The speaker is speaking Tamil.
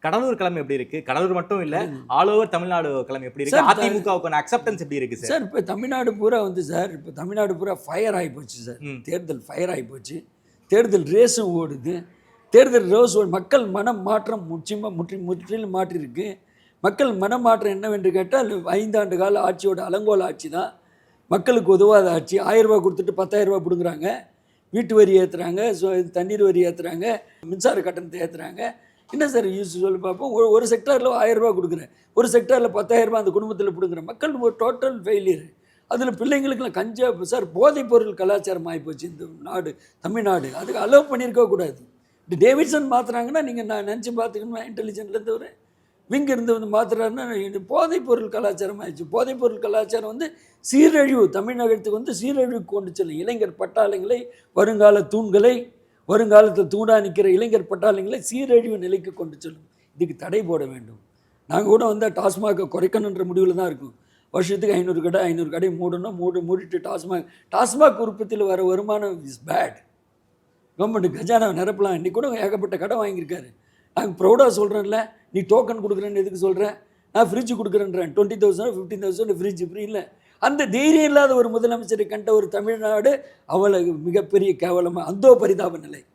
கடலூர் கிளம்பி எப்படி இருக்கு? கடலூர் மட்டும் இல்ல, ஆல் ஓவர் தமிழ்நாடு கிளம்பி எப்படி இருக்கு? அதிமுகவுக்கான அக்செப்டன்ஸ் எப்படி இருக்கு சார்? இப்போ தமிழ்நாடு பூரா வந்து சார், இப்போ தமிழ்நாடு பூரா ஃபயர் ஆகி போச்சு சார். தேர்தல் ஃபயர் ஆகி போச்சு. தேர்தல் ரேஸும் ஓடுது. தேர்தல் ரோஸ் மக்கள் மனம் மாற்றம் முற்றிலும் மாற்றிருக்கு. மக்கள் மனமாற்றம் என்னவென்று கேட்டால் 5 ஆண்டு கால ஆட்சியோட அலங்கோல ஆட்சி தான். மக்களுக்கு உதவாத ஆட்சி. 1000 ரூபா கொடுத்துட்டு 10,000 ரூபா பிடுங்குறாங்க. வீட்டு வரி ஏற்றுறாங்க, தண்ணீர் வரி ஏற்றுறாங்க, மின்சார கட்டணத்தை ஏற்றுறாங்க. என்ன சார் யூஸ் சொல்லி பார்ப்போம். ஒரு செக்டாரில் 1000 ரூபா கொடுக்குறேன், ஒரு செக்டாரில் 10,000 ரூபா அந்த குடும்பத்தில் பிடுங்குறேன். மக்கள் ஒரு டோட்டல் ஃபெயிலியர். அதில் பிள்ளைங்களுக்குலாம் கஞ்சா சார், போதைப் பொருள் கலாச்சாரம் ஆகிப்போச்சு இந்த நாடு, தமிழ்நாடு. அதுக்கு அலோவ் பண்ணியிருக்க கூடாது. இந்த டேவிட்சன் மாற்றுறாங்கன்னா நீங்கள் நான் நினச்சி பார்த்துக்கணுமா? இன்டெலிஜென்ட்லேருந்து ஒரு விங்க இருந்து வந்து மாற்றுறாருன்னா போதைப் பொருள் கலாச்சாரம் ஆயிடுச்சு. போதைப் பொருள் கலாச்சாரம் வந்து சீரழிவு, தமிழகத்துக்கு வந்து சீரழிவுக்கு கொண்டு செல்லும். இளைஞர் பட்டாளங்களை, வருங்கால தூண்களை, வருங்காலத்தில் தூணா நிற்கிற இளைஞர் பட்டாளங்களை சீரழிவு நிலைக்கு கொண்டு செல்லும். இதுக்கு தடை போட வேண்டும். நாங்கள் கூட வந்து டாஸ்மாகை குறைக்கணுன்ற முடிவில் தான் இருக்கும். வருஷத்துக்கு 500 கடை மூடணும். மூடிட்டு டாஸ்மாக் உற்பத்தியில் வர வருமானம் இஸ் பேட். கவர்மெண்ட் கஜானாவை நிரப்பலாம். இன்றைக்கி கூட ஏகப்பட்ட கடை வாங்கியிருக்காரு. நாங்கள் ப்ரௌடாக சொல்கிறேன்ல, நீ டோக்கன் கொடுக்குறேன்னு எதுக்கு சொல்கிறேன்? நான் ஃப்ரிட்ஜ் கொடுக்குறேன்றேன். 20,000 15,000 ஃப்ரிட்ஜ் ஃப்ரீ இல்லை. அந்த தைரியம் இல்லாத ஒரு முதலமைச்சரை கண்ட ஒரு தமிழ்நாடு அவ்வளவு மிகப்பெரிய கேவலமாக, அந்தோ பரிதாப நிலை.